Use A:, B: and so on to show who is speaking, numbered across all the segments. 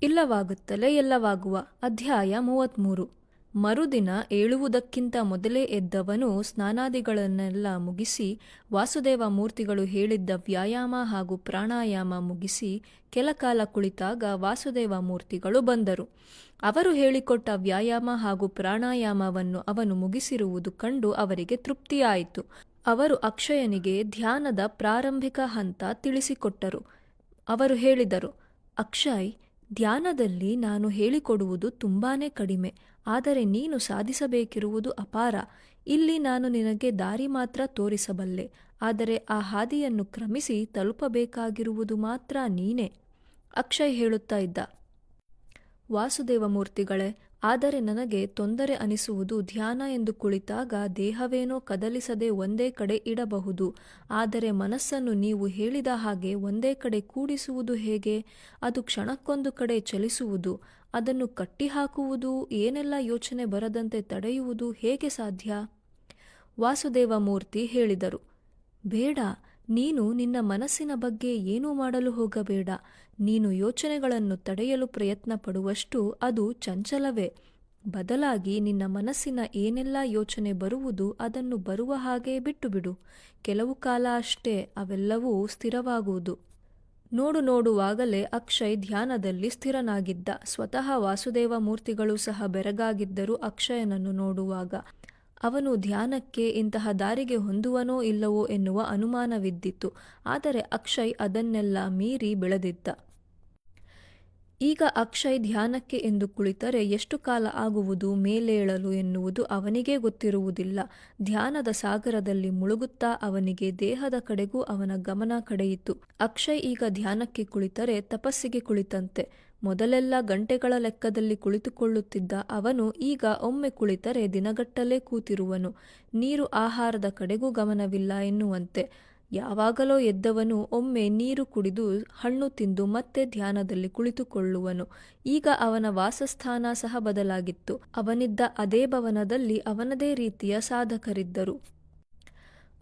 A: ಇಲ್ಲವಾಗುತ್ತಲೇ ಎಲ್ಲವಾಗುವ. ಅಧ್ಯಾಯ 33. ಮರುದಿನ ಏಳುವುದಕ್ಕಿಂತ ಮೊದಲೇ ಎದ್ದವನು ಸ್ನಾನಾದಿಗಳನ್ನೆಲ್ಲ ಮುಗಿಸಿ ವಾಸುದೇವ ಮೂರ್ತಿಗಳು ಹೇಳಿದ್ದ ವ್ಯಾಯಾಮ ಹಾಗೂ ಪ್ರಾಣಾಯಾಮ ಮುಗಿಸಿ ಕೆಲಕಾಲ ಕುಳಿತಾಗ ವಾಸುದೇವ ಮೂರ್ತಿಗಳು ಬಂದರು. ಅವರು ಹೇಳಿಕೊಟ್ಟ ವ್ಯಾಯಾಮ ಹಾಗೂ ಪ್ರಾಣಾಯಾಮವನ್ನು ಅವನು ಮುಗಿಸಿರುವುದು ಕಂಡು ಅವರಿಗೆ ತೃಪ್ತಿಯಾಯಿತು. ಅವರು ಅಕ್ಷಯನಿಗೆ ಧ್ಯಾನದ ಪ್ರಾರಂಭಿಕ ಹಂತ ತಿಳಿಸಿಕೊಟ್ಟರು. ಅವರು ಹೇಳಿದರು, ಅಕ್ಷಯ್, ಧ್ಯಾನದಲ್ಲಿ ನಾನು ಹೇಳಿಕೊಡುವುದು ತುಂಬಾನೇ ಕಡಿಮೆ, ಆದರೆ ನೀನು ಸಾಧಿಸಬೇಕಿರುವುದು ಅಪಾರ. ಇಲ್ಲಿ ನಾನು ನಿನಗೆ ದಾರಿ ಮಾತ್ರ ತೋರಿಸಬಲ್ಲೆ, ಆದರೆ ಆ ಹಾದಿಯನ್ನು ಕ್ರಮಿಸಿ ತಲುಪಬೇಕಾಗಿರುವುದು ಮಾತ್ರ ನೀನೇ. ಅಕ್ಷಯ್ ಹೇಳುತ್ತಾ ಇದ್ದ. ವಾಸುದೇವ ಮೂರ್ತಿಗಳೇ, ಆದರೆ ನನಗೆ ತೊಂದರೆ ಅನಿಸುವುದು ಧ್ಯಾನ ಎಂದು ಕುಳಿತಾಗ ದೇಹವೇನೋ ಕದಲಿಸದೆ ಒಂದೇ ಕಡೆ ಇಡಬಹುದು, ಆದರೆ ಮನಸ್ಸನ್ನು ನೀವು ಹೇಳಿದ ಹಾಗೆ ಒಂದೇ ಕಡೆ ಕೂಡಿಸುವುದು ಹೇಗೆ? ಅದು ಕ್ಷಣಕ್ಕೊಂದು ಕಡೆ ಚಲಿಸುವುದು, ಅದನ್ನು ಕಟ್ಟಿಹಾಕುವುದು, ಏನೆಲ್ಲ ಯೋಚನೆ ಬರದಂತೆ ತಡೆಯುವುದು ಹೇಗೆ ಸಾಧ್ಯ? ವಾಸುದೇವ ಮೂರ್ತಿ ಹೇಳಿದರು, ಬೇಡ, ನೀನು ನಿನ್ನ ಮನಸ್ಸಿನ ಬಗ್ಗೆ ಏನೂ ಮಾಡಲು ಹೋಗಬೇಡ. ನೀನು ಯೋಚನೆಗಳನ್ನು ತಡೆಯಲು ಪ್ರಯತ್ನ ಪಡುವಷ್ಟು ಅದು ಚಂಚಲವೇ. ಬದಲಾಗಿ ನಿನ್ನ ಮನಸ್ಸಿನ ಏನೆಲ್ಲ ಯೋಚನೆ ಬರುವುದು ಅದನ್ನು ಬರುವ ಹಾಗೆ ಬಿಟ್ಟುಬಿಡು. ಕೆಲವು ಕಾಲ ಅಷ್ಟೇ, ಅವೆಲ್ಲವೂ ಸ್ಥಿರವಾಗುವುದು. ನೋಡುವಾಗಲೇ ಅಕ್ಷಯ್ ಧ್ಯಾನದಲ್ಲಿ ಸ್ಥಿರನಾಗಿದ್ದ. ಸ್ವತಃ ವಾಸುದೇವ ಮೂರ್ತಿಗಳು ಸಹ ಬೆರಗಾಗಿದ್ದರು ಅಕ್ಷಯನನ್ನು ನೋಡುವಾಗ. ಅವನು ಧ್ಯಾನಕ್ಕೆ ಇಂತಹ ದಾರಿಗೆ ಹೊಂದುವನೋ ಇಲ್ಲವೋ ಎನ್ನುವ ಅನುಮಾನವಿದ್ದಿತು. ಆದರೆ ಅಕ್ಷಯ್ ಅದನ್ನೆಲ್ಲ ಮೀರಿ ಬೆಳೆದಿದ್ದ. ಈಗ ಅಕ್ಷಯ್ ಧ್ಯಾನಕ್ಕೆ ಎಂದು ಕುಳಿತರೆ ಎಷ್ಟು ಕಾಲ ಆಗುವುದು ಮೇಲೇಳಲು ಎನ್ನುವುದು ಅವನಿಗೇ ಗೊತ್ತಿರುವುದಿಲ್ಲ. ಧ್ಯಾನದ ಸಾಗರದಲ್ಲಿ ಮುಳುಗುತ್ತಾ ಅವನಿಗೆ ದೇಹದ ಕಡೆಗೂ ಅವನ ಗಮನ ಕಡೆಯಿತು. ಅಕ್ಷಯ್ ಈಗ ಧ್ಯಾನಕ್ಕೆ ಕುಳಿತರೆ ತಪಸ್ಸಿಗೆ ಕುಳಿತಂತೆ. ಮೊದಲೆಲ್ಲ ಗಂಟೆಗಳ ಲೆಕ್ಕದಲ್ಲಿ ಕುಳಿತುಕೊಳ್ಳುತ್ತಿದ್ದ ಅವನು ಈಗ ಒಮ್ಮೆ ಕುಳಿತರೆ ದಿನಗಟ್ಟಲೆ ಕೂತಿರುವನು. ನೀರು ಆಹಾರದ ಕಡೆಗೂ ಗಮನವಿಲ್ಲ ಎನ್ನುವಂತೆ. ಯಾವಾಗಲೋ ಎದ್ದವನು ಒಮ್ಮೆ ನೀರು ಕುಡಿದು ಹಣ್ಣು ತಿಂದು ಮತ್ತೆ ಧ್ಯಾನದಲ್ಲಿ ಕುಳಿತುಕೊಳ್ಳುವನು. ಈಗ ಅವನ ವಾಸಸ್ಥಾನ ಸಹ ಬದಲಾಗಿತ್ತು. ಅವನಿದ್ದ ಅದೇ ಭವನದಲ್ಲಿ ಅವನದೇ ರೀತಿಯ ಸಾಧಕರಿದ್ದರು.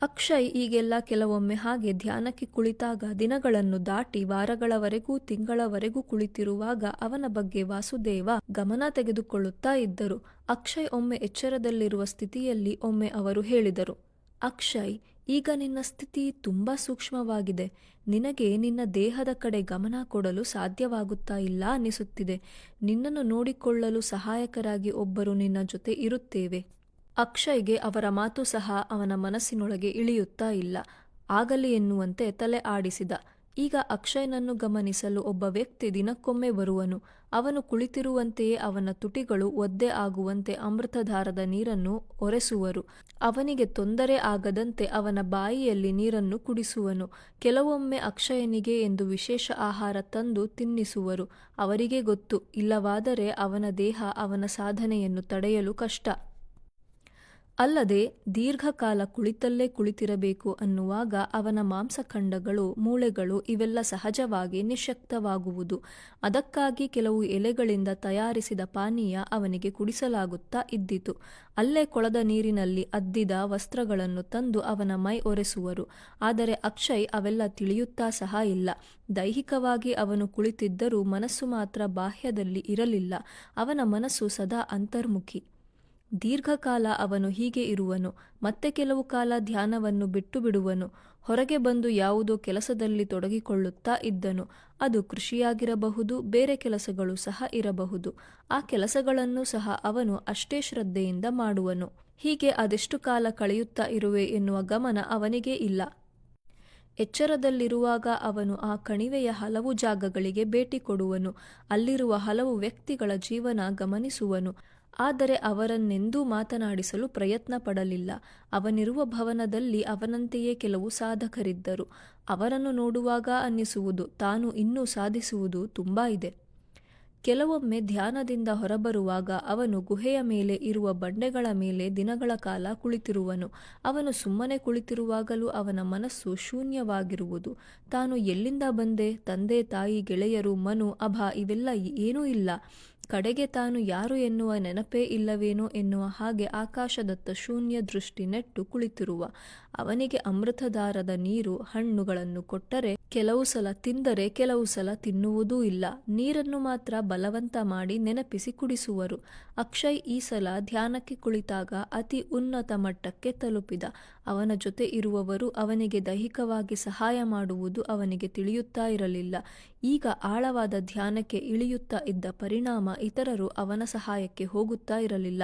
A: ಅಕ್ಷಯ್ ಈಗೆಲ್ಲ ಕೆಲವೊಮ್ಮೆ ಹಾಗೆ ಧ್ಯಾನಕ್ಕೆ ಕುಳಿತಾಗ ದಿನಗಳನ್ನು ದಾಟಿ ವಾರಗಳವರೆಗೂ ತಿಂಗಳವರೆಗೂ ಕುಳಿತಿರುವಾಗ ಅವನ ಬಗ್ಗೆ ವಾಸುದೇವ ಗಮನ ತೆಗೆದುಕೊಳ್ಳುತ್ತಾ ಇದ್ದರು. ಅಕ್ಷಯ್ ಒಮ್ಮೆ ಎಚ್ಚರದಲ್ಲಿರುವ ಸ್ಥಿತಿಯಲ್ಲಿ ಒಮ್ಮೆ ಅವರು ಹೇಳಿದರು, ಅಕ್ಷಯ್, ಈಗ ನಿನ್ನ ಸ್ಥಿತಿ ತುಂಬಾ ಸೂಕ್ಷ್ಮವಾಗಿದೆ. ನಿನಗೆ ನಿನ್ನ ದೇಹದ ಕಡೆ ಗಮನ ಕೊಡಲು ಸಾಧ್ಯವಾಗುತ್ತಾ ಇಲ್ಲ ಅನಿಸುತ್ತಿದೆ. ನಿನ್ನನ್ನು ನೋಡಿಕೊಳ್ಳಲು ಸಹಾಯಕರಾಗಿ ಒಬ್ಬರು ನಿನ್ನ ಜೊತೆ ಇರುತ್ತೇವೆ. ಅಕ್ಷಯ್ಗೆ ಅವರ ಮಾತು ಸಹ ಅವನ ಮನಸ್ಸಿನೊಳಗೆ ಇಳಿಯುತ್ತಾ ಇಲ್ಲ. ಆಗಲಿ ಎನ್ನುವಂತೆ ತಲೆ ಆಡಿಸಿದ. ಈಗ ಅಕ್ಷಯ್ನನ್ನು ಗಮನಿಸಲು ಒಬ್ಬ ವ್ಯಕ್ತಿ ದಿನಕ್ಕೊಮ್ಮೆ ಬರುವನು. ಅವನು ಕುಳಿತಿರುವಂತೆಯೇ ಅವನ ತುಟಿಗಳು ಒದ್ದೆ ಆಗುವಂತೆ ಅಮೃತಧಾರದ ನೀರನ್ನು ಒರೆಸುವರು. ಅವನಿಗೆ ತೊಂದರೆ ಆಗದಂತೆ ಅವನ ಬಾಯಿಯಲ್ಲಿ ನೀರನ್ನು ಕುಡಿಸುವನು. ಕೆಲವೊಮ್ಮೆ ಅಕ್ಷಯನಿಗೆ ಎಂದು ವಿಶೇಷ ಆಹಾರ ತಂದು ತಿನ್ನಿಸುವರು. ಅವರಿಗೆ ಗೊತ್ತು, ಇಲ್ಲವಾದರೆ ಅವನ ದೇಹ ಅವನ ಸಾಧನೆಯನ್ನು ತಡೆಯಲು ಕಷ್ಟ. ಅಲ್ಲದೆ ದೀರ್ಘಕಾಲ ಕುಳಿತಲ್ಲೇ ಕುಳಿತಿರಬೇಕು ಅನ್ನುವಾಗ ಅವನ ಮಾಂಸಖಂಡಗಳು, ಮೂಳೆಗಳು ಇವೆಲ್ಲ ಸಹಜವಾಗಿ ನಿಶ್ಯಕ್ತವಾಗುವುದು. ಅದಕ್ಕಾಗಿ ಕೆಲವು ಎಲೆಗಳಿಂದ ತಯಾರಿಸಿದ ಪಾನೀಯ ಅವನಿಗೆ ಕುಡಿಸಲಾಗುತ್ತಾ ಇದ್ದಿತು. ಅಲ್ಲೇ ಕೊಳದ ನೀರಿನಲ್ಲಿ ಅದ್ದಿದ ವಸ್ತ್ರಗಳನ್ನು ತಂದು ಅವನ ಮೈ ಒರೆಸುವರು. ಆದರೆ ಅಕ್ಷಯ್ ಅವೆಲ್ಲ ತಿಳಿಯುತ್ತಾ ಸಹ ಇಲ್ಲ. ದೈಹಿಕವಾಗಿ ಅವನು ಕುಳಿತಿದ್ದರೂ ಮನಸ್ಸು ಮಾತ್ರ ಬಾಹ್ಯದಲ್ಲಿ ಇರಲಿಲ್ಲ. ಅವನ ಮನಸ್ಸು ಸದಾ ಅಂತರ್ಮುಖಿ. ದೀರ್ಘಕಾಲ ಅವನು ಹೀಗೆ ಇರುವನು. ಮತ್ತೆ ಕೆಲವು ಕಾಲ ಧ್ಯಾನವನ್ನು ಬಿಟ್ಟು ಬಿಡುವನು. ಹೊರಗೆ ಬಂದು ಯಾವುದೋ ಕೆಲಸದಲ್ಲಿ ತೊಡಗಿಕೊಳ್ಳುತ್ತಾ ಇದ್ದನು. ಅದು ಕೃಷಿಯಾಗಿರಬಹುದು, ಬೇರೆ ಕೆಲಸಗಳು ಸಹ ಇರಬಹುದು. ಆ ಕೆಲಸಗಳನ್ನು ಸಹ ಅವನು ಅಷ್ಟೇ ಶ್ರದ್ಧೆಯಿಂದ ಮಾಡುವನು. ಹೀಗೆ ಅದೆಷ್ಟು ಕಾಲ ಕಳೆಯುತ್ತಾ ಇರುವೆ ಎನ್ನುವ ಗಮನ ಅವನಿಗೇ ಇಲ್ಲ. ಎಚ್ಚರದಲ್ಲಿರುವಾಗ ಅವನು ಆ ಕಣಿವೆಯ ಹಲವು ಜಾಗಗಳಿಗೆ ಭೇಟಿ ಕೊಡುವನು. ಅಲ್ಲಿರುವ ಹಲವು ವ್ಯಕ್ತಿಗಳ ಜೀವನ ಗಮನಿಸುವನು. ಆದರೆ ಅವರನ್ನೆಂದೂ ಮಾತನಾಡಿಸಲು ಪ್ರಯತ್ನ ಪಡಲಿಲ್ಲ. ಅವನಿರುವ ಭವನದಲ್ಲಿ ಅವನಂತೆಯೇ ಕೆಲವು ಸಾಧಕರಿದ್ದರು. ಅವರನ್ನು ನೋಡುವಾಗ ಅನ್ನಿಸುವುದು, ತಾನು ಇನ್ನೂ ಸಾಧಿಸುವುದು ತುಂಬಾ ಇದೆ. ಕೆಲವೊಮ್ಮೆ ಧ್ಯಾನದಿಂದ ಹೊರಬರುವಾಗ ಅವನು ಗುಹೆಯ ಮೇಲೆ ಇರುವ ಬಂಡೆಗಳ ಮೇಲೆ ದಿನಗಳ ಕಾಲ ಕುಳಿತಿರುವನು. ಅವನು ಸುಮ್ಮನೆ ಕುಳಿತಿರುವಾಗಲೂ ಅವನ ಮನಸ್ಸು ಶೂನ್ಯವಾಗಿರುವುದು. ತಾನು ಎಲ್ಲಿಂದ ಬಂದೆ? ತಂದೆ, ತಾಯಿ, ಗೆಳೆಯರು, ಮನು, ಅಭ ಇವೆಲ್ಲ ಏನೂ ಇಲ್ಲ. ಕಡೆಗೆ ತಾನು ಯಾರು ಎನ್ನುವ ನೆನಪೇ ಇಲ್ಲವೇನೋ ಎನ್ನುವ ಹಾಗೆ ಆಕಾಶದತ್ತ ಶೂನ್ಯ ದೃಷ್ಟಿ ನೆಟ್ಟು ಕುಳಿತಿರುವ ಅವನಿಗೆ ಅಮೃತಧಾರದ ನೀರು, ಹಣ್ಣುಗಳನ್ನು ಕೊಟ್ಟರೆ ಕೆಲವು ಸಲ ತಿಂದರೆ ಕೆಲವು ಸಲ ತಿನ್ನುವುದೂ ಇಲ್ಲ. ನೀರನ್ನು ಮಾತ್ರ ಬಲವಂತ ಮಾಡಿ ನೆನಪಿಸಿ ಕುಡಿಸುವರು. ಅಕ್ಷಯ್ ಈ ಸಲ ಧ್ಯಾನಕ್ಕೆ ಕುಳಿತಾಗ ಅತಿ ಉನ್ನತ ಮಟ್ಟಕ್ಕೆ ತಲುಪಿದ. ಅವನ ಜೊತೆ ಇರುವವರು ಅವನಿಗೆ ದೈಹಿಕವಾಗಿ ಸಹಾಯ ಮಾಡುವುದು ಅವನಿಗೆ ತಿಳಿಯುತ್ತಾ ಇರಲಿಲ್ಲ. ಈಗ ಆಳವಾದ ಧ್ಯಾನಕ್ಕೆ ಇಳಿಯುತ್ತಾ ಇದ್ದ ಪರಿಣಾಮ ಇತರರು ಅವನ ಸಹಾಯಕ್ಕೆ ಹೋಗುತ್ತಾ ಇರಲಿಲ್ಲ.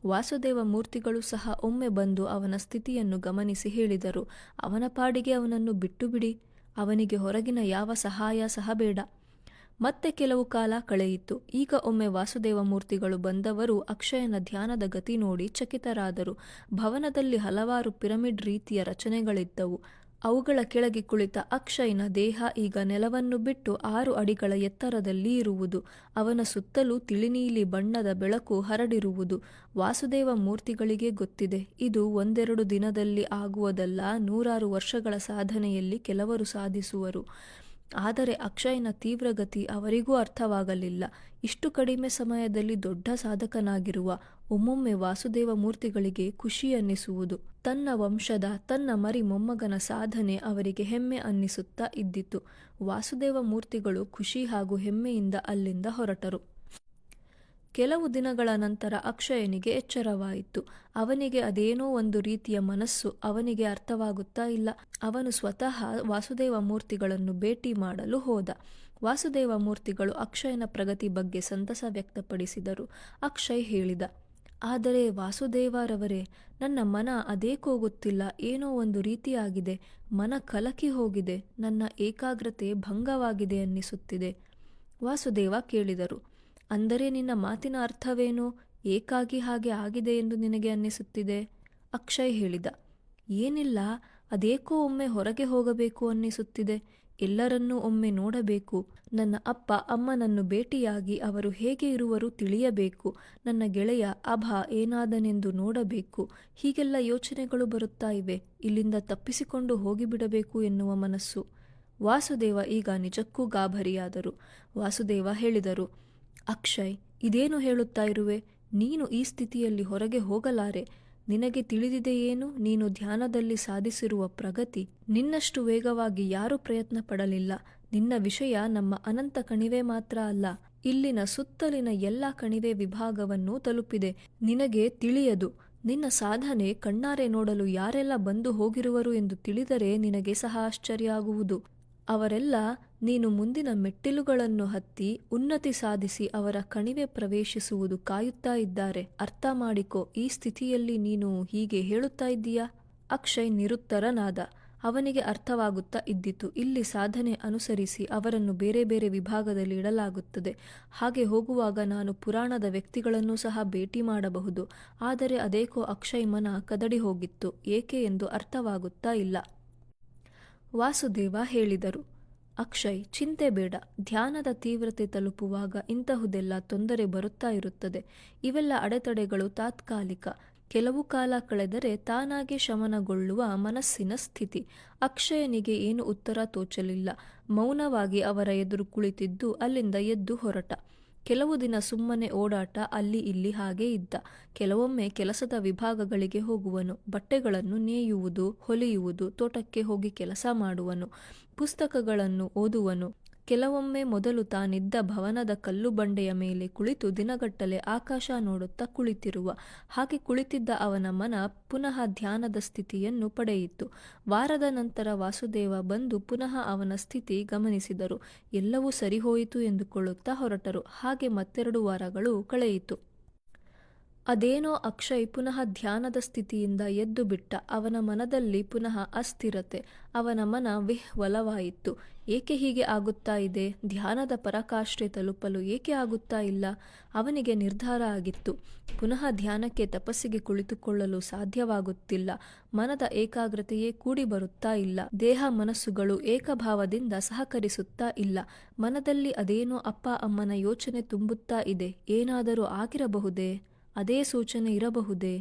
A: ವಾಸುದೇವ ಮೂರ್ತಿಗಳು ಸಹ ಒಮ್ಮೆ ಬಂದು ಅವನ ಸ್ಥಿತಿಯನ್ನು ಗಮನಿಸಿ ಹೇಳಿದರು, ಅವನ ಪಾಡಿಗೆ ಅವನನ್ನು ಬಿಟ್ಟು ಬಿಡಿ, ಅವನಿಗೆ ಹೊರಗಿನ ಯಾವ ಸಹಾಯ ಸಹ ಬೇಡ. ಮತ್ತೆ ಕೆಲವು ಕಾಲ ಕಳೆಯಿತು. ಈಗ ಒಮ್ಮೆ ವಾಸುದೇವ ಮೂರ್ತಿಗಳು ಬಂದವರು ಅಕ್ಷಯನ ಧ್ಯಾನದ ಗತಿ ನೋಡಿ ಚಕಿತರಾದರು. ಭವನದಲ್ಲಿ ಹಲವಾರು ಪಿರಮಿಡ್ ರೀತಿಯ ರಚನೆಗಳಿದ್ದವು. ಅವುಗಳ ಕೆಳಗೆ ಕುಳಿತ ಅಕ್ಷಯ್ನ ದೇಹ ಈಗ ನೆಲವನ್ನು ಬಿಟ್ಟು 6 ಅಡಿಗಳ ಎತ್ತರದಲ್ಲಿ ಇರುವುದು. ಅವನ ಸುತ್ತಲೂ ತಿಳಿನೀಲಿ ಬಣ್ಣದ ಬೆಳಕು ಹರಡಿರುವುದು. ವಾಸುದೇವ ಮೂರ್ತಿಗಳಿಗೆ ಗೊತ್ತಿದೆ, ಇದು ಒಂದೆರಡು ದಿನದಲ್ಲಿ ಆಗುವುದಲ್ಲ, 100 ವರ್ಷಗಳ ಸಾಧನೆಯಲ್ಲಿ ಕೆಲವರು ಸಾಧಿಸುವರು. ಆದರೆ ಅಕ್ಷಯ್ನ ತೀವ್ರಗತಿ ಅವರಿಗೂ ಅರ್ಥವಾಗಲಿಲ್ಲ. ಇಷ್ಟು ಕಡಿಮೆ ಸಮಯದಲ್ಲಿ ದೊಡ್ಡ ಸಾಧಕನಾಗಿರುವ ಒಮ್ಮೊಮ್ಮೆ ವಾಸುದೇವ ಮೂರ್ತಿಗಳಿಗೆ ಖುಷಿ ಅನ್ನಿಸುವುದು. ತನ್ನ ವಂಶದ ತನ್ನ ಮರಿ ಮೊಮ್ಮಗನ ಸಾಧನೆ ಅವರಿಗೆ ಹೆಮ್ಮೆ ಅನ್ನಿಸುತ್ತಾ ಇದ್ದಿತು. ವಾಸುದೇವ ಮೂರ್ತಿಗಳು ಖುಷಿ ಹಾಗೂ ಹೆಮ್ಮೆಯಿಂದ ಅಲ್ಲಿಂದ ಹೊರಟರು. ಕೆಲವು ದಿನಗಳ ನಂತರ ಅಕ್ಷಯನಿಗೆ ಎಚ್ಚರವಾಯಿತು. ಅವನಿಗೆ ಅದೇನೋ ಒಂದು ರೀತಿಯ ಮನಸ್ಸು ಅವನಿಗೆ ಅರ್ಥವಾಗುತ್ತಾ ಇಲ್ಲ. ಅವನು ಸ್ವತಃ ವಾಸುದೇವ ಮೂರ್ತಿಗಳನ್ನು ಭೇಟಿ ಮಾಡಲು ಹೋದ. ವಾಸುದೇವ ಮೂರ್ತಿಗಳು ಅಕ್ಷಯನ ಪ್ರಗತಿ ಬಗ್ಗೆ ಸಂತಸ ವ್ಯಕ್ತಪಡಿಸಿದರು. ಅಕ್ಷಯ್ ಹೇಳಿದ, ಆದರೆ ವಾಸುದೇವರವರೇ, ನನ್ನ ಮನ ಅದೇಕೋ ಗೊತ್ತಿಲ್ಲ, ಏನೋ ಒಂದು ರೀತಿಯಾಗಿದೆ. ಮನ ಕಲಕಿ ಹೋಗಿದೆ, ನನ್ನ ಏಕಾಗ್ರತೆ ಭಂಗವಾಗಿದೆ ಅನ್ನಿಸುತ್ತಿದೆ. ವಾಸುದೇವ ಕೇಳಿದರು, ಅಂದರೆ ನಿನ್ನ ಮಾತಿನ ಅರ್ಥವೇನು? ಏಕಾಗಿ ಹಾಗೆ ಆಗಿದೆ ಎಂದು ನಿನಗೆ ಅನ್ನಿಸುತ್ತಿದೆ? ಅಕ್ಷಯ್ ಹೇಳಿದ, ಏನಿಲ್ಲ, ಅದೇಕೋ ಒಮ್ಮೆ ಹೊರಗೆ ಹೋಗಬೇಕು ಅನ್ನಿಸುತ್ತಿದೆ. ಎಲ್ಲರನ್ನೂ ಒಮ್ಮೆ ನೋಡಬೇಕು. ನನ್ನ ಅಪ್ಪ ಅಮ್ಮನನ್ನು ಭೇಟಿಯಾಗಿ ಅವರು ಹೇಗೆ ಇರುವರು ತಿಳಿಯಬೇಕು. ನನ್ನ ಗೆಳೆಯ ಅಭ ಏನಾದನೆಂದು ನೋಡಬೇಕು. ಹೀಗೆಲ್ಲ ಯೋಚನೆಗಳು ಬರುತ್ತಾ ಇವೆ. ಇಲ್ಲಿಂದ ತಪ್ಪಿಸಿಕೊಂಡು ಹೋಗಿಬಿಡಬೇಕು ಎನ್ನುವ ಮನಸ್ಸು. ವಾಸುದೇವ ಈಗ ನಿಜಕ್ಕೂ ಗಾಬರಿಯಾದರು. ವಾಸುದೇವ ಹೇಳಿದರು, ಅಕ್ಷಯ್, ಇದೇನು ಹೇಳುತ್ತಾ ಇರುವೆ? ನೀನು ಈ ಸ್ಥಿತಿಯಲ್ಲಿ ಹೊರಗೆ ಹೋಗಲಾರೆ. ನಿನಗೆ ತಿಳಿದಿದೆಯೇನು? ನೀನು ಧ್ಯಾನದಲ್ಲಿ ಸಾಧಿಸಿರುವ ಪ್ರಗತಿ ನಿನ್ನಷ್ಟು ವೇಗವಾಗಿ ಯಾರೂ ಪ್ರಯತ್ನ ಪಡಲಿಲ್ಲ. ನಿನ್ನ ವಿಷಯ ನಮ್ಮ ಅನಂತ ಕಣಿವೆ ಮಾತ್ರ ಅಲ್ಲ, ಇಲ್ಲಿನ ಸುತ್ತಲಿನ ಎಲ್ಲ ಕಣಿವೆ ವಿಭಾಗವನ್ನೂ ತಲುಪಿದೆ. ನಿನಗೆ ತಿಳಿಯದು. ನಿನ್ನ ಸಾಧನೆ ಕಣ್ಣಾರೆ ನೋಡಲು ಯಾರೆಲ್ಲ ಬಂದು ಹೋಗಿರುವರು ಎಂದು ತಿಳಿದರೆ ನಿನಗೆ ಸಹ ಆಶ್ಚರ್ಯ ಆಗುವುದು. ಅವರೆಲ್ಲ ನೀನು ಮುಂದಿನ ಮೆಟ್ಟಿಲುಗಳನ್ನು ಹತ್ತಿ ಉನ್ನತಿ ಸಾಧಿಸಿ ಅವರ ಕಣಿವೆ ಪ್ರವೇಶಿಸುವುದು ಕಾಯುತ್ತಾ ಇದ್ದಾರೆ. ಅರ್ಥ ಮಾಡಿಕೊ. ಈ ಸ್ಥಿತಿಯಲ್ಲಿ ನೀನು ಹೀಗೆ ಹೇಳುತ್ತಾ ಇದ್ದೀಯಾ? ಅಕ್ಷಯ್ ನಿರುತ್ತರನಾದ. ಅವನಿಗೆ ಅರ್ಥವಾಗುತ್ತಾ ಇದ್ದಿತು, ಇಲ್ಲಿ ಸಾಧನೆ ಅನುಸರಿಸಿ ಅವರನ್ನು ಬೇರೆ ಬೇರೆ ವಿಭಾಗದಲ್ಲಿ ಇಡಲಾಗುತ್ತದೆ. ಹಾಗೆ ಹೋಗುವಾಗ ನಾನು ಪುರಾಣದ ವ್ಯಕ್ತಿಗಳನ್ನು ಸಹ ಭೇಟಿ ಮಾಡಬಹುದು. ಆದರೆ ಅದೇಕೋ ಅಕ್ಷಯ್ ಮನ ಕದಡಿ ಹೋಗಿತ್ತು. ಏಕೆ ಎಂದು ಅರ್ಥವಾಗುತ್ತಾ ಇಲ್ಲ. ವಾಸುದೇವ ಹೇಳಿದರು, ಅಕ್ಷಯ್, ಚಿಂತೆ ಬೇಡ. ಧ್ಯಾನದ ತೀವ್ರತೆ ತಲುಪುವಾಗ ಇಂತಹುದೆಲ್ಲ ತೊಂದರೆ ಬರುತ್ತಾ ಇರುತ್ತದೆ. ಇವೆಲ್ಲ ಅಡೆತಡೆಗಳು ತಾತ್ಕಾಲಿಕ. ಕೆಲವು ಕಾಲ ಕಳೆದರೆ ತಾನಾಗೆ ಶಮನಗೊಳ್ಳುವ ಮನಸ್ಸಿನ ಸ್ಥಿತಿ. ಅಕ್ಷಯನಿಗೆ ಏನು ಉತ್ತರ ತೋಚಲಿಲ್ಲ. ಮೌನವಾಗಿ ಅವರ ಎದುರು ಕುಳಿತಿದ್ದು ಅಲ್ಲಿಂದ ಎದ್ದು ಹೊರಟ. ಕೆಲವು ದಿನ ಸುಮ್ಮನೆ ಓಡಾಟ, ಅಲ್ಲಿ ಇಲ್ಲಿ ಹಾಗೇ ಇದ್ದ. ಕೆಲವೊಮ್ಮೆ ಕೆಲಸದ ವಿಭಾಗಗಳಿಗೆ ಹೋಗುವನು. ಬಟ್ಟೆಗಳನ್ನು ನೇಯುವುದು, ಹೊಲಿಯುವುದು, ತೋಟಕ್ಕೆ ಹೋಗಿ ಕೆಲಸ ಮಾಡುವನು. ಪುಸ್ತಕಗಳನ್ನು ಓದುವನು. ಕೆಲವೊಮ್ಮೆ ಮೊದಲು ತಾನಿದ್ದ ಭವನದ ಕಲ್ಲು ಬಂಡೆಯ ಮೇಲೆ ಕುಳಿತು ದಿನಗಟ್ಟಲೆ ಆಕಾಶ ನೋಡುತ್ತಾ ಕುಳಿತಿರುವ ಹಾಗೆ ಕುಳಿತಿದ್ದ ಅವನ ಮನ ಪುನಃ ಧ್ಯಾನದ ಸ್ಥಿತಿಯನ್ನು ಪಡೆಯಿತು. ವಾರದ ನಂತರ ವಾಸುದೇವ ಬಂದು ಪುನಃ ಅವನ ಸ್ಥಿತಿ ಗಮನಿಸಿದರು. ಎಲ್ಲವೂ ಸರಿಹೋಯಿತು ಎಂದುಕೊಳ್ಳುತ್ತಾ ಹೊರಟರು. ಹಾಗೆ ಮತ್ತೆರಡು ವಾರಗಳು ಕಳೆಯಿತು. ಅದೇನೋ ಅಕ್ಷಯ್ ಪುನಃ ಧ್ಯಾನದ ಸ್ಥಿತಿಯಿಂದ ಎದ್ದು ಬಿಟ್ಟ. ಅವನ ಮನದಲ್ಲಿ ಪುನಃ ಅಸ್ಥಿರತೆ. ಅವನ ಮನ ವಿಹ್ವಲವಾಯಿತು. ಏಕೆ ಹೀಗೆ ಆಗುತ್ತಾ ಇದೆ? ಧ್ಯಾನದ ಪರಾಕಾಷ್ಠೆ ತಲುಪಲು ಏಕೆ ಆಗುತ್ತಾ ಇಲ್ಲ? ಅವನಿಗೆ ನಿರ್ಧಾರ ಆಗಿತ್ತು, ಪುನಃ ಧ್ಯಾನಕ್ಕೆ ತಪಸ್ಸಿಗೆ ಕುಳಿತುಕೊಳ್ಳಲು ಸಾಧ್ಯವಾಗುತ್ತಿಲ್ಲ. ಮನದ ಏಕಾಗ್ರತೆಯೇ ಕೂಡಿ ಬರುತ್ತಾ ಇಲ್ಲ. ದೇಹ ಮನಸ್ಸುಗಳು ಏಕಭಾವದಿಂದ ಸಹಕರಿಸುತ್ತಾ ಇಲ್ಲ. ಮನದಲ್ಲಿ ಅದೇನೋ ಅಪ್ಪ ಅಮ್ಮನ ಯೋಚನೆ ತುಂಬುತ್ತಾ ಇದೆ. ಏನಾದರೂ ಆಗಿರಬಹುದೇ? ಅದೇ ಸೂಚನೆ ಇರಬಹುದೇ?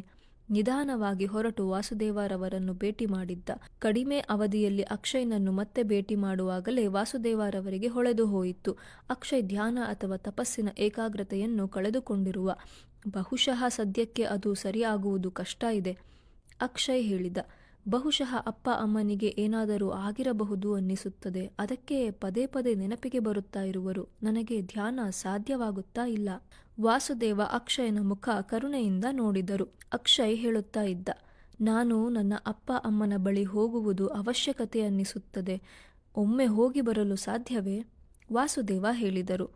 A: ನಿಧಾನವಾಗಿ ಹೊರಟು ವಾಸುದೇವರವರನ್ನು ಭೇಟಿ ಮಾಡಿದ್ದ. ಕಡಿಮೆ ಅವಧಿಯಲ್ಲಿ ಅಕ್ಷಯ್ನನ್ನು ಮತ್ತೆ ಭೇಟಿ ಮಾಡುವಾಗಲೇ ವಾಸುದೇವರವರಿಗೆ ಹೊಳೆದು ಹೋಯಿತು, ಅಕ್ಷಯ್ ಧ್ಯಾನ ಅಥವಾ ತಪಸ್ಸಿನ ಏಕಾಗ್ರತೆಯನ್ನು ಕಳೆದುಕೊಂಡಿರುವ. ಬಹುಶಃ ಸದ್ಯಕ್ಕೆ ಅದು ಸರಿಯಾಗುವುದು ಕಷ್ಟ ಇದೆ. ಅಕ್ಷಯ್ ಹೇಳಿದ, ಬಹುಶಃ ಅಪ್ಪ ಅಮ್ಮನಿಗೆ ಏನಾದರೂ ಆಗಿರಬಹುದು ಅನ್ನಿಸುತ್ತದೆ. ಅದಕ್ಕೆ ಪದೇ ಪದೇ ನೆನಪಿಗೆ ಬರುತ್ತಾ ಇರುವರು. ನನಗೆ ಧ್ಯಾನ ಸಾಧ್ಯವಾಗುತ್ತಾ ಇಲ್ಲ. ವಾಸುದೇವ ಅಕ್ಷಯನ ಮುಖ ಕರುಣೆಯಿಂದ ನೋಡಿದರು. ಅಕ್ಷಯ್ ಹೇಳುತ್ತಾ ಇದ್ದ, ನಾನು ನನ್ನ ಅಪ್ಪ ಅಮ್ಮನ ಬಳಿ ಹೋಗುವುದು ಅವಶ್ಯಕತೆ ಅನ್ನಿಸುತ್ತದೆ. ಒಮ್ಮೆ ಹೋಗಿ ಬರಲು ಸಾಧ್ಯವೇ? ವಾಸುದೇವ ಹೇಳಿದರು,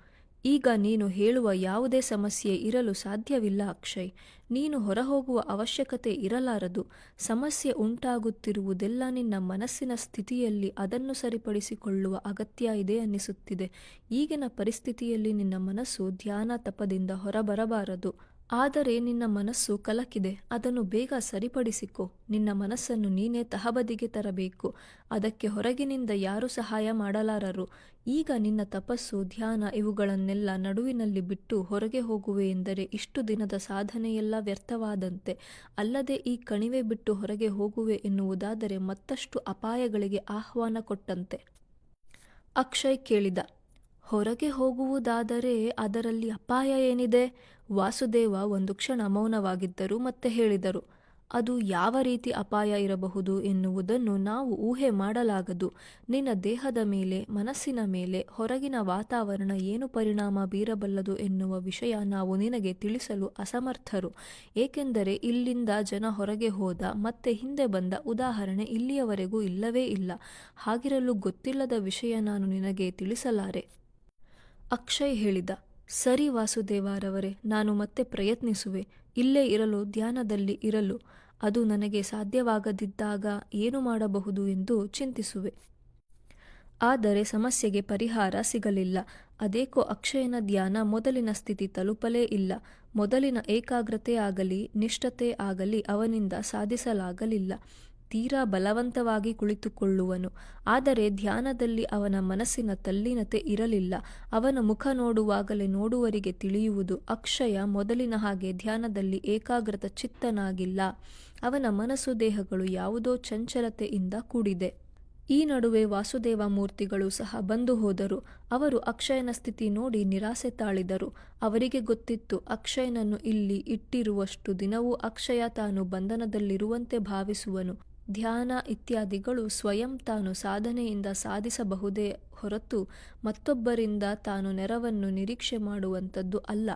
A: ಈಗ ನೀನು ಹೇಳುವ ಯಾವುದೇ ಸಮಸ್ಯೆ ಇರಲು ಸಾಧ್ಯವಿಲ್ಲ ಅಕ್ಷಯ್. ನೀನು ಹೊರಹೋಗುವ ಅವಶ್ಯಕತೆ ಇರಲಾರದು. ಸಮಸ್ಯೆ ಉಂಟಾಗುತ್ತಿರುವುದೆಲ್ಲ ನಿನ್ನ ಮನಸ್ಸಿನ ಸ್ಥಿತಿಯಲ್ಲಿ. ಅದನ್ನು ಸರಿಪಡಿಸಿಕೊಳ್ಳುವ ಅಗತ್ಯ ಇದೆ ಅನ್ನಿಸುತ್ತಿದೆ. ಈಗಿನ ಪರಿಸ್ಥಿತಿಯಲ್ಲಿ ನಿನ್ನ ಮನಸ್ಸು ಧ್ಯಾನ ತಪದಿಂದ ಹೊರಬರಬಾರದು. ಆದರೆ ನಿನ್ನ ಮನಸ್ಸು ಕಲಕಿದೆ. ಅದನ್ನು ಬೇಗ ಸರಿಪಡಿಸಿಕೊ. ನಿನ್ನ ಮನಸ್ಸನ್ನು ನೀನೇ ತಹಬದಿಗೆ ತರಬೇಕು. ಅದಕ್ಕೆ ಹೊರಗಿನಿಂದ ಯಾರೂ ಸಹಾಯ ಮಾಡಲಾರರು. ಈಗ ನಿನ್ನ ತಪಸ್ಸು, ಧ್ಯಾನ ಇವುಗಳನ್ನೆಲ್ಲ ನಡುವಿನಲ್ಲಿ ಬಿಟ್ಟು ಹೊರಗೆ ಹೋಗುವೆ ಎಂದರೆ ಇಷ್ಟು ದಿನದ ಸಾಧನೆಯೆಲ್ಲ ವ್ಯರ್ಥವಾದಂತೆ. ಅಲ್ಲದೆ ಈ ಕಣಿವೆ ಬಿಟ್ಟು ಹೊರಗೆ ಹೋಗುವೆ ಎನ್ನುವುದಾದರೆ ಮತ್ತಷ್ಟು ಅಪಾಯಗಳಿಗೆ ಆಹ್ವಾನ ಕೊಟ್ಟಂತೆ. ಅಕ್ಷಯ್ ಕೇಳಿದ, ಹೊರಗೆ ಹೋಗುವುದಾದರೆ ಅದರಲ್ಲಿ ಅಪಾಯ ಏನಿದೆ? ವಾಸುದೇವ ಒಂದು ಕ್ಷಣ ಮೌನವಾಗಿದ್ದರು. ಮತ್ತೆ ಹೇಳಿದರು, ಅದು ಯಾವ ರೀತಿ ಅಪಾಯ ಇರಬಹುದು ಎನ್ನುವುದನ್ನು ನಾವು ಊಹೆ ಮಾಡಲಾಗದು. ನಿನ್ನ ದೇಹದ ಮೇಲೆ, ಮನಸ್ಸಿನ ಮೇಲೆ ಹೊರಗಿನ ವಾತಾವರಣ ಏನು ಪರಿಣಾಮ ಬೀರಬಲ್ಲದು ಎನ್ನುವ ವಿಷಯ ನಾವು ನಿನಗೆ ತಿಳಿಸಲು ಅಸಮರ್ಥರು. ಏಕೆಂದರೆ ಇಲ್ಲಿಂದ ಜನ ಹೊರಗೆ ಹೋದ ಮತ್ತೆ ಹಿಂದೆ ಬಂದ ಉದಾಹರಣೆ ಇಲ್ಲಿಯವರೆಗೂ ಇಲ್ಲವೇ ಇಲ್ಲ. ಹಾಗಿರಲು ಗೊತ್ತಿಲ್ಲದ ವಿಷಯ ನಾನು ನಿನಗೆ ತಿಳಿಸಲಾರೆ. ಅಕ್ಷಯ್ ಹೇಳಿದ, ಸರಿ ವಾಸುದೇವರವರೇ, ನಾನು ಮತ್ತೆ ಪ್ರಯತ್ನಿಸುವೆ. ಇಲ್ಲೇ ಇರಲು, ಧ್ಯಾನದಲ್ಲಿ ಇರಲು. ಅದು ನನಗೆ ಸಾಧ್ಯವಾಗದಿದ್ದಾಗ ಏನು ಮಾಡಬಹುದು ಎಂದು ಚಿಂತಿಸುವೆ. ಆದರೆ ಸಮಸ್ಯೆಗೆ ಪರಿಹಾರ ಸಿಗಲಿಲ್ಲ. ಅದೇಕೋ ಅಕ್ಷಯನ ಧ್ಯಾನ ಮೊದಲಿನ ಸ್ಥಿತಿ ತಲುಪಲೇ ಇಲ್ಲ. ಮೊದಲಿನ ಏಕಾಗ್ರತೆ ಆಗಲಿ, ನಿಷ್ಠತೆ ಆಗಲಿ ಅವನಿಂದ ಸಾಧಿಸಲಾಗಲಿಲ್ಲ. ತೀರಾ ಬಲವಂತವಾಗಿ ಕುಳಿತುಕೊಳ್ಳುವನು. ಆದರೆ ಧ್ಯಾನದಲ್ಲಿ ಅವನ ಮನಸ್ಸಿನ ತಲ್ಲೀನತೆ ಇರಲಿಲ್ಲ. ಅವನ ಮುಖ ನೋಡುವಾಗಲೇ ನೋಡುವರಿಗೆ ತಿಳಿಯುವುದು, ಅಕ್ಷಯ ಮೊದಲಿನ ಹಾಗೆ ಧ್ಯಾನದಲ್ಲಿ ಏಕಾಗ್ರತ ಚಿತ್ತನಾಗಿಲ್ಲ. ಅವನ ಮನಸ್ಸು, ದೇಹಗಳು ಯಾವುದೋ ಚಂಚಲತೆಯಿಂದ ಕೂಡಿದೆ. ಈ ನಡುವೆ ವಾಸುದೇವ ಮೂರ್ತಿಗಳು ಸಹ ಬಂದು ಹೋದರು. ಅವರು ಅಕ್ಷಯನ ಸ್ಥಿತಿ ನೋಡಿ ನಿರಾಸೆ ತಾಳಿದರು. ಅವರಿಗೆ ಗೊತ್ತಿತ್ತು, ಅಕ್ಷಯನನ್ನು ಇಲ್ಲಿ ಇಟ್ಟಿರುವಷ್ಟು ದಿನವೂ ಅಕ್ಷಯ ತಾನು ಬಂಧನದಲ್ಲಿರುವಂತೆ ಭಾವಿಸುವನು. ಧ್ಯಾನ ಇತ್ಯಾದಿಗಳು ಸ್ವಯಂ ತಾನು ಸಾಧನೆಯಿಂದ ಸಾಧಿಸಬಹುದೇ ಹೊರತು ಮತ್ತೊಬ್ಬರಿಂದ ತಾನು ನೆರವನ್ನು ನಿರೀಕ್ಷೆ ಮಾಡುವಂಥದ್ದು ಅಲ್ಲ.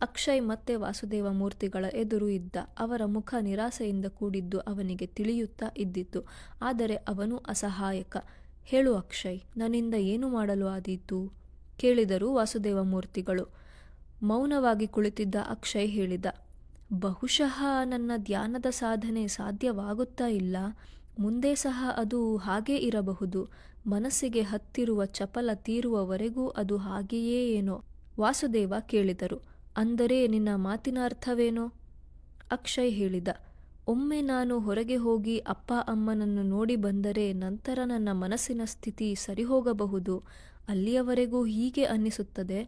A: ಅಕ್ಷಯ್ ಮತ್ತೆ ವಾಸುದೇವ ಮೂರ್ತಿಗಳ ಎದುರು ಇದ್ದ. ಅವರ ಮುಖ ನಿರಾಸೆಯಿಂದ ಕೂಡಿದ್ದು ಅವನಿಗೆ ತಿಳಿಯುತ್ತಾ ಇದ್ದಿತು. ಆದರೆ ಅವನು ಅಸಹಾಯಕ. ಹೇಳು ಅಕ್ಷಯ್, ನನ್ನಿಂದ ಏನು ಮಾಡಲು ಆದೀತು? ಕೇಳಿದರು ವಾಸುದೇವ ಮೂರ್ತಿಗಳು. ಮೌನವಾಗಿ ಕುಳಿತಿದ್ದ ಅಕ್ಷಯ್ ಹೇಳಿದ, ಬಹುಶಃ ನನ್ನ ಧ್ಯಾನದ ಸಾಧನೆ ಸಾಧ್ಯವಾಗುತ್ತಾ ಇಲ್ಲ. ಮುಂದೆ ಸಹ ಅದು ಹಾಗೇ ಇರಬಹುದು. ಮನಸ್ಸಿಗೆ ಹತ್ತಿರುವ ಚಪಲ ತೀರುವವರೆಗೂ ಅದು ಹಾಗೆಯೇ ಏನೋ. ವಾಸುದೇವ ಕೇಳಿದರು, ಅಂದರೆ ನಿನ್ನ ಮಾತಿನ ಅರ್ಥವೇನೋ? ಅಕ್ಷಯ್ ಹೇಳಿದ, ಒಮ್ಮೆ ನಾನು ಹೊರಗೆ ಹೋಗಿ ಅಪ್ಪ ಅಮ್ಮನನ್ನು ನೋಡಿ ಬಂದರೆ ನಂತರ ನನ್ನ ಮನಸ್ಸಿನ ಸ್ಥಿತಿ ಸರಿಹೋಗಬಹುದು. ಅಲ್ಲಿಯವರೆಗೂ ಹೀಗೆ ಅನ್ನಿಸುತ್ತದೆ.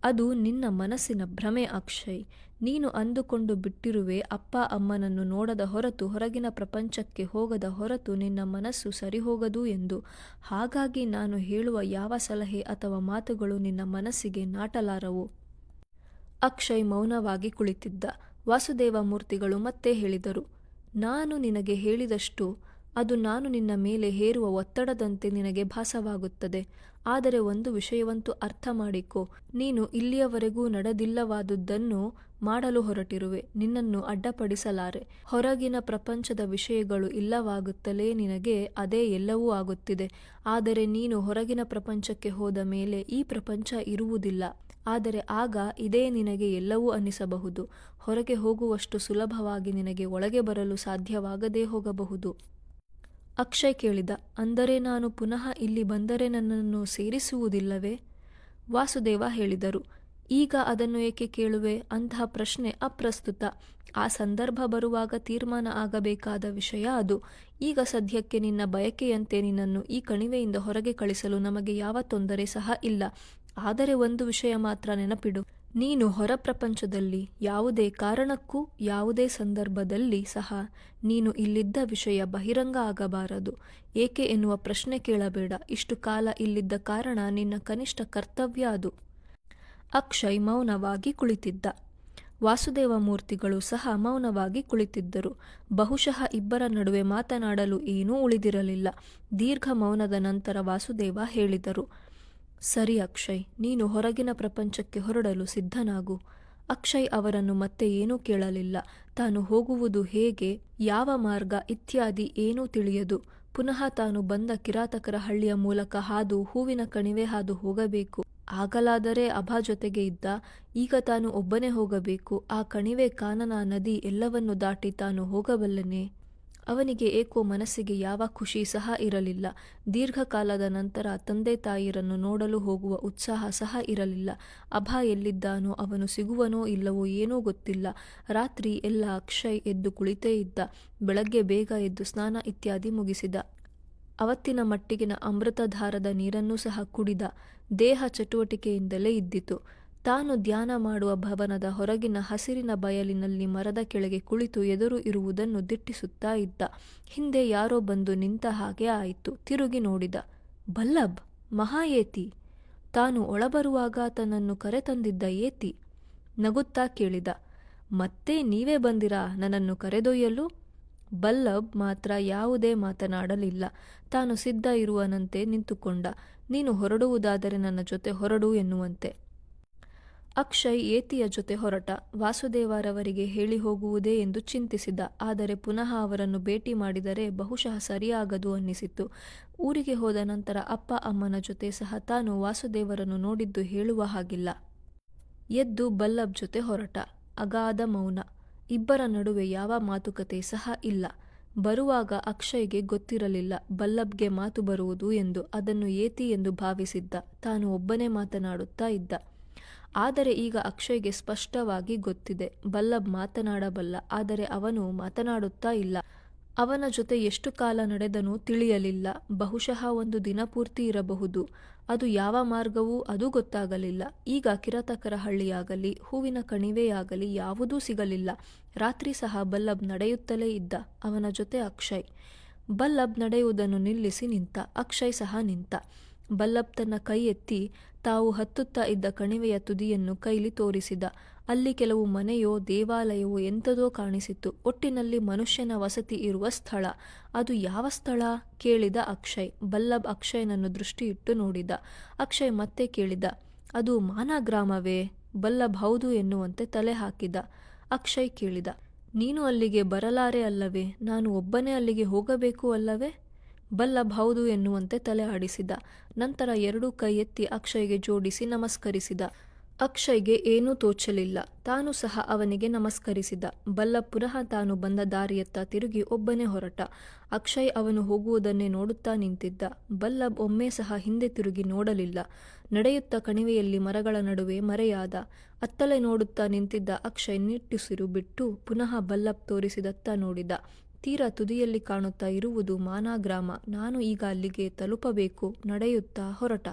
A: ಅದು ನಿನ್ನ ಮನಸ್ಸಿನ ಭ್ರಮೆ ಅಕ್ಷಯ್. ನೀನು ಅಂದುಕೊಂಡು ಬಿಟ್ಟಿರುವೆ ಅಪ್ಪ ಅಮ್ಮನನ್ನು ನೋಡದ ಹೊರತು, ಹೊರಗಿನ ಪ್ರಪಂಚಕ್ಕೆ ಹೋಗದ ಹೊರತು ನಿನ್ನ ಮನಸ್ಸು ಸರಿಹೋಗದು ಎಂದು. ಹಾಗಾಗಿ ನಾನು ಹೇಳುವ ಯಾವ ಸಲಹೆ ಅಥವಾ ಮಾತುಗಳು ನಿನ್ನ ಮನಸ್ಸಿಗೆ ನಾಟಲಾರವು. ಅಕ್ಷಯ್ ಮೌನವಾಗಿ ಕುಳಿತಿದ್ದ. ವಾಸುದೇವ ಮೂರ್ತಿಗಳು ಮತ್ತೆ ಹೇಳಿದರು, ನಾನು ನಿನಗೆ ಹೇಳಿದಷ್ಟು ಅದು ನಾನು ನಿನ್ನ ಮೇಲೆ ಹೇರುವ ಒತ್ತಡದಂತೆ ನಿನಗೆ ಭಾಸವಾಗುತ್ತದೆ. ಆದರೆ ಒಂದು ವಿಷಯವಂತೂ ಅರ್ಥ ಮಾಡಿಕೊ, ನೀನು ಇಲ್ಲಿಯವರೆಗೂ ನಡೆದಿಲ್ಲವಾದುದನ್ನು ಮಾಡಲು ಹೊರಟಿರುವೆ. ನಿನ್ನನ್ನು ಅಡ್ಡಪಡಿಸಲಾರೆ. ಹೊರಗಿನ ಪ್ರಪಂಚದ ವಿಷಯಗಳು ಇಲ್ಲವಾಗುತ್ತಲೇ ನಿನಗೆ ಅದೇ ಎಲ್ಲವೂ ಆಗುತ್ತಿದೆ. ಆದರೆ ನೀನು ಹೊರಗಿನ ಪ್ರಪಂಚಕ್ಕೆ ಹೋದ ಮೇಲೆ ಈ ಪ್ರಪಂಚ ಇರುವುದಿಲ್ಲ. ಆದರೆ ಆಗ ಇದೇ ನಿನಗೆ ಎಲ್ಲವೂ ಅನ್ನಿಸಬಹುದು. ಹೊರಗೆ ಹೋಗುವಷ್ಟು ಸುಲಭವಾಗಿ ನಿನಗೆ ಒಳಗೆ ಬರಲು ಸಾಧ್ಯವಾಗದೇ ಹೋಗಬಹುದು. ಅಕ್ಷಯ್ ಕೇಳಿದ, ಅಂದರೆ ನಾನು ಪುನಃ ಇಲ್ಲಿ ಬಂದರೆ ನನ್ನನ್ನು ಸೇರಿಸುವುದಿಲ್ಲವೇ? ವಾಸುದೇವ ಹೇಳಿದರು, ಈಗ ಅದನ್ನು ಏಕೆ ಕೇಳುವೆ? ಅಂತಹ ಪ್ರಶ್ನೆ ಅಪ್ರಸ್ತುತ. ಆ ಸಂದರ್ಭ ಬರುವಾಗ ತೀರ್ಮಾನ ಆಗಬೇಕಾದ ವಿಷಯ ಅದು. ಈಗ ಸದ್ಯಕ್ಕೆ ನಿನ್ನ ಬಯಕೆಯಂತೆ ನಿನ್ನನ್ನು ಈ ಕಣಿವೆಯಿಂದ ಹೊರಗೆ ಕಳಿಸಲು ನಮಗೆ ಯಾವ ತೊಂದರೆ ಸಹ ಇಲ್ಲ. ಆದರೆ ಒಂದು ವಿಷಯ ಮಾತ್ರ ನೆನಪಿಡು, ನೀನು ಹೊರ ಪ್ರಪಂಚದಲ್ಲಿ ಯಾವುದೇ ಕಾರಣಕ್ಕೂ ಯಾವುದೇ ಸಂದರ್ಭದಲ್ಲಿ ಸಹ ನೀನು ಇಲ್ಲಿದ್ದ ವಿಷಯ ಬಹಿರಂಗ ಆಗಬಾರದು. ಏಕೆ ಎನ್ನುವ ಪ್ರಶ್ನೆ ಕೇಳಬೇಡ. ಇಷ್ಟು ಕಾಲ ಇಲ್ಲಿದ್ದ ಕಾರಣ ನಿನ್ನ ಕನಿಷ್ಠ ಕರ್ತವ್ಯ ಅದು. ಅಕ್ಷಯ್ ಮೌನವಾಗಿ ಕುಳಿತಿದ್ದ. ವಾಸುದೇವ ಮೂರ್ತಿಗಳು ಸಹ ಮೌನವಾಗಿ ಕುಳಿತಿದ್ದರು. ಬಹುಶಃ ಇಬ್ಬರ ನಡುವೆ ಮಾತನಾಡಲು ಏನೂ ಉಳಿದಿರಲಿಲ್ಲ. ದೀರ್ಘ ಮೌನದ ನಂತರ ವಾಸುದೇವ ಹೇಳಿದರು, ಸರಿ ಅಕ್ಷಯ್, ನೀನು ಹೊರಗಿನ ಪ್ರಪಂಚಕ್ಕೆ ಹೊರಡಲು ಸಿದ್ಧನಾಗು. ಅಕ್ಷಯ್ ಅವರನ್ನು ಮತ್ತೆ ಏನೂ ಕೇಳಲಿಲ್ಲ. ತಾನು ಹೋಗುವುದು ಹೇಗೆ, ಯಾವ ಮಾರ್ಗ ಇತ್ಯಾದಿ ಏನೂ ತಿಳಿಯದು. ಪುನಃ ತಾನು ಬಂದ ಕಿರಾತಕರ ಹಳ್ಳಿಯ ಮೂಲಕ ಹಾದು ಹೂವಿನ ಕಣಿವೆ ಹಾದು ಹೋಗಬೇಕು. ಆಗಲಾದರೆ ಅಭಾ ಜೊತೆಗೆ ಇದ್ದ. ಈಗ ತಾನು ಒಬ್ಬನೇ ಹೋಗಬೇಕು. ಆ ಕಣಿವೆ, ಕಾನನ, ನದಿ ಎಲ್ಲವನ್ನು ದಾಟಿ ತಾನು ಹೋಗಬಲ್ಲನೆ? ಅವನಿಗೆ ಏಕೋ ಮನಸ್ಸಿಗೆ ಯಾವ ಖುಷಿ ಸಹ ಇರಲಿಲ್ಲ. ದೀರ್ಘಕಾಲದ ನಂತರ ತಂದೆ ತಾಯಿಯರನ್ನು ನೋಡಲು ಹೋಗುವ ಉತ್ಸಾಹ ಸಹ ಇರಲಿಲ್ಲ. ಅಭಾ ಎಲ್ಲಿದ್ದಾನೋ, ಅವನು ಸಿಗುವನೋ ಇಲ್ಲವೋ ಏನೂ ಗೊತ್ತಿಲ್ಲ. ರಾತ್ರಿ ಎಲ್ಲ ಅಕ್ಷಯ್ ಎದ್ದು ಕುಳಿತೇ ಇದ್ದ. ಬೆಳಗ್ಗೆ ಬೇಗ ಎದ್ದು ಸ್ನಾನ ಇತ್ಯಾದಿ ಮುಗಿಸಿದ. ಅವತ್ತಿನ ಮಟ್ಟಿಗಿನ ಅಮೃತಧಾರದ ನೀರನ್ನೂ ಸಹ ಕುಡಿದ. ದೇಹ ಚಟುವಟಿಕೆಯಿಂದಲೇ ಇದ್ದಿತು. ತಾನು ಧ್ಯಾನ ಮಾಡುವ ಭವನದ ಹೊರಗಿನ ಹಸಿರಿನ ಬಯಲಿನಲ್ಲಿ ಮರದ ಕೆಳಗೆ ಕುಳಿತು ಎದುರು ಇರುವುದನ್ನು ದಿಟ್ಟಿಸುತ್ತಾ ಇದ್ದ. ಹಿಂದೆ ಯಾರೋ ಬಂದು ನಿಂತ ಹಾಗೆ ಆಯಿತು. ತಿರುಗಿ ನೋಡಿದ. ಬಲ್ಲಭ್, ಮಹಾ ಏತಿ! ತಾನು ಒಳಬರುವಾಗ ತನ್ನನ್ನು ಕರೆತಂದಿದ್ದ ಏತಿ. ನಗುತ್ತಾ ಕೇಳಿದ, ಮತ್ತೆ ನೀವೇ ಬಂದಿರಾ ನನ್ನನ್ನು ಕರೆದೊಯ್ಯಲು? ಬಲ್ಲಭ್ ಮಾತ್ರ ಯಾವುದೇ ಮಾತನಾಡಲಿಲ್ಲ. ತಾನು ಸಿದ್ಧ ಇರುವನಂತೆ ನಿಂತುಕೊಂಡ. ನೀನು ಹೊರಡುವುದಾದರೆ ನನ್ನ ಜೊತೆ ಹೊರಡು ಎನ್ನುವಂತೆ. ಅಕ್ಷಯ್ ಏತಿಯ ಜೊತೆ ಹೊರಟ. ವಾಸುದೇವರವರಿಗೆ ಹೇಳಿ ಹೋಗುವುದೇ ಎಂದು ಚಿಂತಿಸಿದ. ಆದರೆ ಪುನಃ ಅವರನ್ನು ಭೇಟಿ ಮಾಡಿದರೆ ಬಹುಶಃ ಸರಿಯಾಗದು ಅನ್ನಿಸಿತು. ಊರಿಗೆ ಹೋದ ನಂತರ ಅಪ್ಪ ಅಮ್ಮನ ಜೊತೆ ಸಹ ತಾನು ವಾಸುದೇವರನ್ನು ನೋಡಿದ್ದು ಹೇಳುವ ಹಾಗಿಲ್ಲ. ಎದ್ದು ಬಲ್ಲಭ್ ಜೊತೆ ಹೊರಟ. ಅಗಾಧ ಮೌನ. ಇಬ್ಬರ ನಡುವೆ ಯಾವ ಮಾತುಕತೆ ಸಹ ಇಲ್ಲ. ಬರುವಾಗ ಅಕ್ಷಯ್ಗೆ ಗೊತ್ತಿರಲಿಲ್ಲ ಬಲ್ಲಭ್ಗೆ ಮಾತು ಬರುವುದು ಎಂದು. ಅದನ್ನು ಏತಿ ಎಂದು ಭಾವಿಸಿದ್ದ. ತಾನು ಒಬ್ಬನೇ ಮಾತನಾಡುತ್ತಾ ಇದ್ದ. ಆದರೆ ಈಗ ಅಕ್ಷಯ್ಗೆ ಸ್ಪಷ್ಟವಾಗಿ ಗೊತ್ತಿದೆ, ಬಲ್ಲಭ್ ಮಾತನಾಡಬಲ್ಲ. ಆದರೆ ಅವನು ಮಾತನಾಡುತ್ತಾ ಇಲ್ಲ. ಅವನ ಜೊತೆ ಎಷ್ಟು ಕಾಲ ನಡೆದನೋ ತಿಳಿಯಲಿಲ್ಲ. ಬಹುಶಃ ಒಂದು ದಿನ ಪೂರ್ತಿ ಇರಬಹುದು. ಅದು ಯಾವ ಮಾರ್ಗವೂ ಅದೂ ಗೊತ್ತಾಗಲಿಲ್ಲ. ಈಗ ಕಿರಾತಕರ ಹಳ್ಳಿಯಾಗಲಿ ಹೂವಿನ ಕಣಿವೆಯಾಗಲಿ ಯಾವುದೂ ಸಿಗಲಿಲ್ಲ. ರಾತ್ರಿ ಸಹ ಬಲ್ಲಭ್ ನಡೆಯುತ್ತಲೇ ಇದ್ದ. ಅವನ ಜೊತೆ ಅಕ್ಷಯ್. ಬಲ್ಲಭ್ ನಡೆಯುವುದನ್ನು ನಿಲ್ಲಿಸಿ ನಿಂತ. ಅಕ್ಷಯ್ ಸಹ ನಿಂತ. ಬಲ್ಲಭ್ ತನ್ನ ಕೈ ಎತ್ತಿ ತಾವು ಹತ್ತುತ್ತಾ ಇದ್ದ ಕಣಿವೆಯ ತುದಿಯನ್ನು ಕೈಲಿ ತೋರಿಸಿದ. ಅಲ್ಲಿ ಕೆಲವು ಮನೆಯೋ ದೇವಾಲಯವೋ ಎಂಥದೋ ಕಾಣಿಸಿತು. ಒಟ್ಟಿನಲ್ಲಿ ಮನುಷ್ಯನ ವಸತಿ ಇರುವ ಸ್ಥಳ. ಅದು ಯಾವ ಸ್ಥಳ? ಕೇಳಿದ ಅಕ್ಷಯ್. ಬಲ್ಲಭ್ ಅಕ್ಷಯನನ್ನು ದೃಷ್ಟಿಯಿಟ್ಟು ನೋಡಿದ. ಅಕ್ಷಯ್ ಮತ್ತೆ ಕೇಳಿದ, ಅದು ಮಾನಗ್ರಾಮವೇ? ಬಲ್ಲಭ್ ಹೌದು ಎನ್ನುವಂತೆ ತಲೆ ಹಾಕಿದ. ಅಕ್ಷಯ್ ಕೇಳಿದ, ನೀನು ಅಲ್ಲಿಗೆ ಬರಲಾರೆ ಅಲ್ಲವೇ? ನಾನು ಒಬ್ಬನೇ ಅಲ್ಲಿಗೆ ಹೋಗಬೇಕು ಅಲ್ಲವೇ? ಬಲ್ಲಭ್ ಹೌದು ಎನ್ನುವಂತೆ ತಲೆ ಆಡಿಸಿದ. ನಂತರ ಎರಡೂ ಕೈ ಎತ್ತಿ ಅಕ್ಷಯ್ಗೆ ಜೋಡಿಸಿ ನಮಸ್ಕರಿಸಿದ. ಅಕ್ಷಯ್ಗೆ ಏನೂ ತೋಚಲಿಲ್ಲ. ತಾನು ಸಹ ಅವನಿಗೆ ನಮಸ್ಕರಿಸಿದ. ಬಲ್ಲಭ್ ಪುನಃ ತಾನು ಬಂದ ದಾರಿಯತ್ತ ತಿರುಗಿ ಒಬ್ಬನೇ ಹೊರಟ. ಅಕ್ಷಯ್ ಅವನು ಹೋಗುವುದನ್ನೇ ನೋಡುತ್ತಾ ನಿಂತಿದ್ದ. ಬಲ್ಲಭ್ ಒಮ್ಮೆ ಸಹ ಹಿಂದೆ ತಿರುಗಿ ನೋಡಲಿಲ್ಲ. ನಡೆಯುತ್ತಾ ಕಣಿವೆಯಲ್ಲಿ ಮರಗಳ ನಡುವೆ ಮರೆಯಾದ. ಅತ್ತಲೇ ನೋಡುತ್ತಾ ನಿಂತಿದ್ದ ಅಕ್ಷಯ್ ನಿಟ್ಟುಸಿರು ಬಿಟ್ಟು ಪುನಃ ಬಲ್ಲಭ್ ತೋರಿಸಿದತ್ತ ನೋಡಿದ. ತೀರಾ ತುದಿಯಲ್ಲಿ ಕಾಣುತ್ತಾ ಇರುವುದು ಮಾನಗ್ರಾಮ. ನಾನು ಈಗ ಅಲ್ಲಿಗೆ ತಲುಪಬೇಕು. ನಡೆಯುತ್ತಾ ಹೊರಟ.